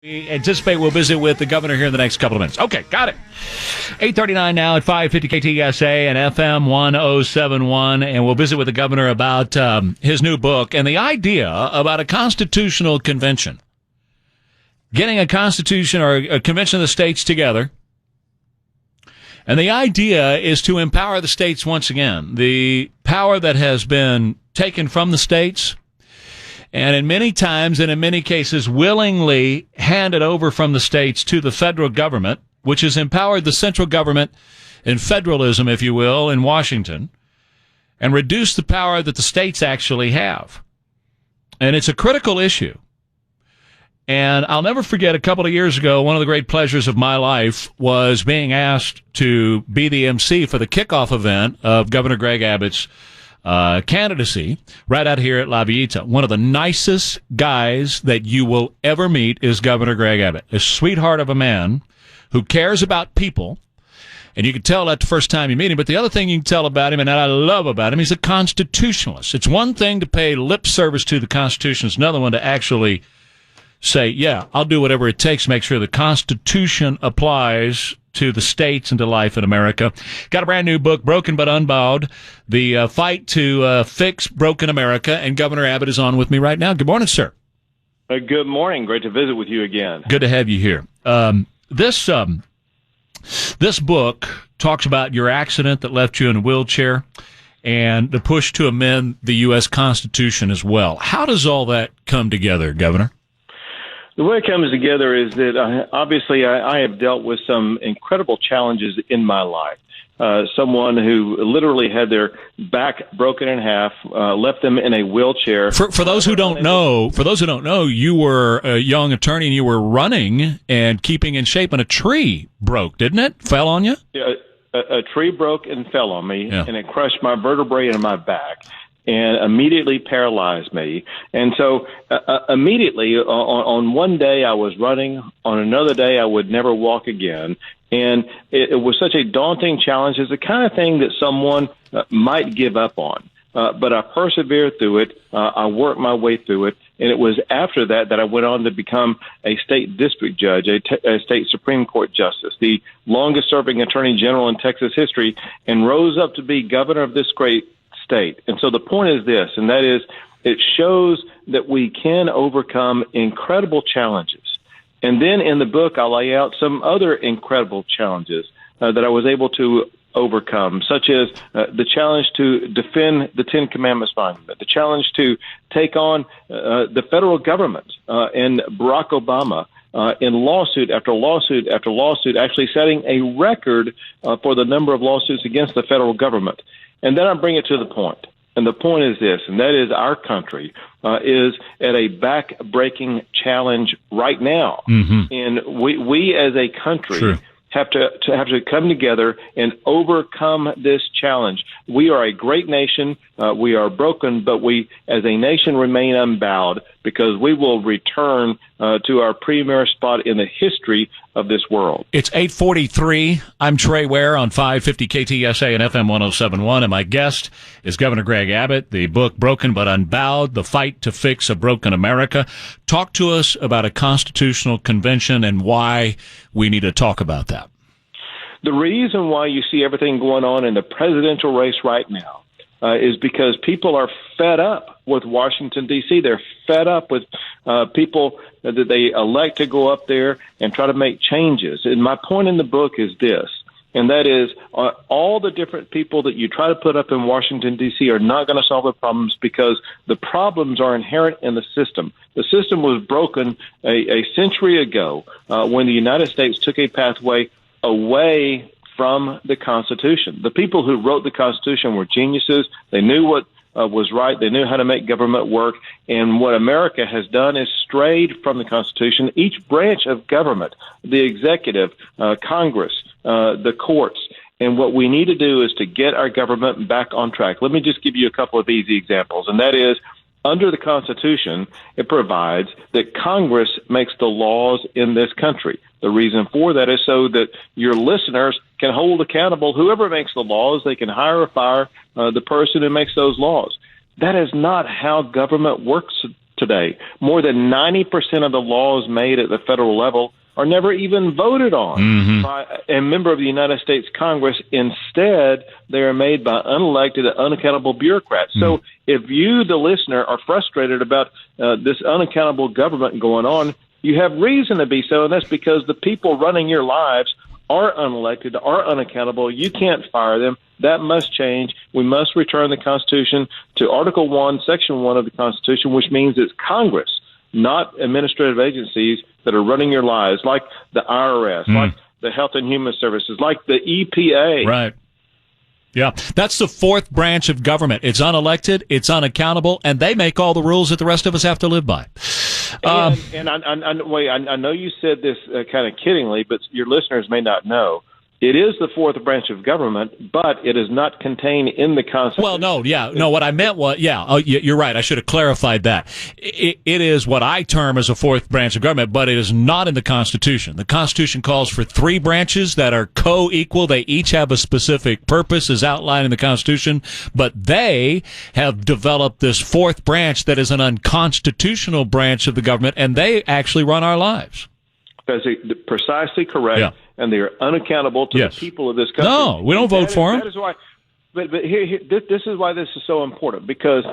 We anticipate we'll visit with the governor here in the next couple of minutes. Okay, got it. 8:39 now at 550 KTSA and FM 1071, and we'll visit with the governor about his new book and the idea about a constitutional convention. Getting a constitution or a convention of the states together. And the idea is to empower the states once again. The power that has been taken from the states and in many times and in many cases willingly handed over from the states to the federal government, which has empowered the central government in federalism, if you will, in Washington, and reduced the power that the states actually have. And it's a critical issue. And I'll never forget, a couple of years ago, one of the great pleasures of my life was being asked to be the MC for the kickoff event of Governor Greg Abbott's candidacy right out here at La Villita. One of the nicest guys that you will ever meet is Governor Greg Abbott, a sweetheart of a man who cares about people. And you can tell that the first time you meet him. But the other thing you can tell about him, and that I love about him, he's a constitutionalist. It's one thing to pay lip service to the Constitution. It's another one to actually say, yeah, I'll do whatever it takes to make sure the Constitution applies to the states and to life in America. Got a brand new book, Broken but Unbowed, the fight to fix broken America, and Governor Abbott is on with me right now. Good morning, sir. Good morning. Great to visit with you again. Good to have you here. This book talks about your accident that left you in a wheelchair and the push to amend the U.S. Constitution as well. How does all that come together, Governor? The way it comes together is that obviously I have dealt with some incredible challenges in my life. Someone who literally had their back broken in half, left them in a wheelchair. For those who don't know, you were a young attorney and you were running and keeping in shape, and a tree broke, didn't it? Fell on you? Yeah, a tree broke and fell on me, and it crushed my vertebrae in my back and immediately paralyzed me. And so immediately on one day I was running, on another day I would never walk again. And it was such a daunting challenge. It's the kind of thing that someone might give up on. But I persevered through it. I worked my way through it. And it was after that I went on to become a state district judge, a state Supreme Court justice, the longest serving attorney general in Texas history, and rose up to be governor of this great state. And so the point is this, and that is it shows that we can overcome incredible challenges. And then in the book, I lay out some other incredible challenges that I was able to overcome, such as the challenge to defend the Ten Commandments monument, the challenge to take on the federal government and Barack Obama in lawsuit after lawsuit after lawsuit, actually setting a record for the number of lawsuits against the federal government. And then I bring it to the point. And the point is this, and that is our country is at a back-breaking challenge right now. Mm-hmm. And we as a country have to come together and overcome this challenge. We are a great nation. We are broken, but we as a nation remain unbowed because we will return to our premier spot in the history of this world. It's 8:43. I'm Trey Ware on 550 KTSA and FM 1071, and my guest is Governor Greg Abbott. The book, Broken but Unbowed, The Fight to Fix a Broken America. Talk to us about a constitutional convention and why we need to talk about that. The reason why you see everything going on in the presidential race right now is because people are fed up with Washington, D.C. They're fed up with people that they elect to go up there and try to make changes. And my point in the book is this, and that is all the different people that you try to put up in Washington, D.C. are not going to solve the problems because the problems are inherent in the system. The system was broken a century ago when the United States took a pathway away from the Constitution. The people who wrote the Constitution were geniuses. They knew what was right. They knew how to make government work. And what America has done is strayed from the Constitution. Each branch of government, the executive, Congress, the courts. And what we need to do is to get our government back on track. Let me just give you a couple of easy examples. And that is, under the Constitution, it provides that Congress makes the laws in this country. The reason for that is so that your listeners can hold accountable whoever makes the laws. They can hire or fire the person who makes those laws. That is not how government works today. More than 90% of the laws made at the federal level are never even voted on by a member of the United States Congress. Instead, they are made by unelected, unaccountable bureaucrats. So if you, the listener, are frustrated about this unaccountable government going on, you have reason to be so, and that's because the people running your lives are unelected, are unaccountable. You can't fire them. That must change. We must return the Constitution to Article 1, Section 1 of the Constitution, which means it's Congress, not administrative agencies that are running your lives, like the IRS, like the Health and Human Services, like the EPA. Right. Yeah, that's the fourth branch of government. It's unelected, it's unaccountable, and they make all the rules that the rest of us have to live by. And I know you said this kind of kiddingly, but your listeners may not know. It is the fourth branch of government, but it is not contained in the Constitution. Well, no. What I meant was, you're right. I should have clarified that. It is what I term as a fourth branch of government, but it is not in the Constitution. The Constitution calls for three branches that are co-equal. They each have a specific purpose as outlined in the Constitution, but they have developed this fourth branch that is an unconstitutional branch of the government, and they actually run our lives. That's precisely correct. Yeah. And they are unaccountable to the people of this country. No, we don't vote for them. That is why. But this is why this is so important, because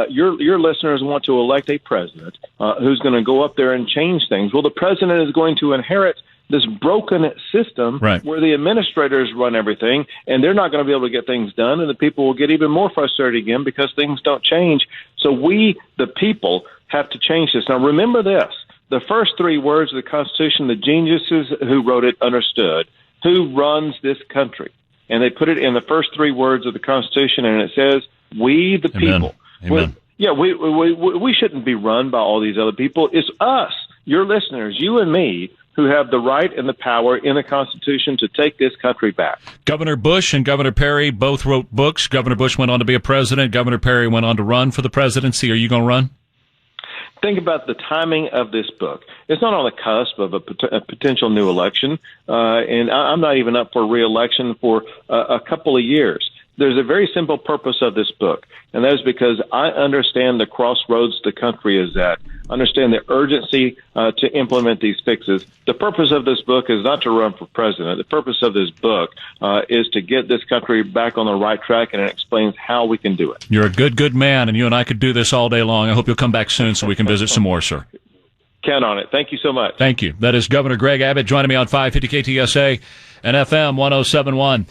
your listeners want to elect a president who's going to go up there and change things. Well, the president is going to inherit this broken system where the administrators run everything, and they're not going to be able to get things done, and the people will get even more frustrated again because things don't change. So we, the people, have to change this. Now, remember this. The first three words of the Constitution, the geniuses who wrote it understood who runs this country. And they put it in the first three words of the Constitution, and it says, we the people. Amen. We shouldn't be run by all these other people. It's us, your listeners, you and me, who have the right and the power in the Constitution to take this country back. Governor Bush and Governor Perry both wrote books. Governor Bush went on to be a president. Governor Perry went on to run for the presidency. Are you going to run? Think about the timing of this book. It's not on the cusp of a potential new election, and I'm not even up for re-election for a couple of years. There's a very simple purpose of this book, and that is because I understand the crossroads the country is at. I understand the urgency to implement these fixes. The purpose of this book is not to run for president. The purpose of this book is to get this country back on the right track, and it explains how we can do it. You're a good man, and you and I could do this all day long. I hope you'll come back soon so we can visit some more, sir. Count on it. Thank you so much. Thank you. That is Governor Greg Abbott joining me on 550 KTSA and FM 107.1.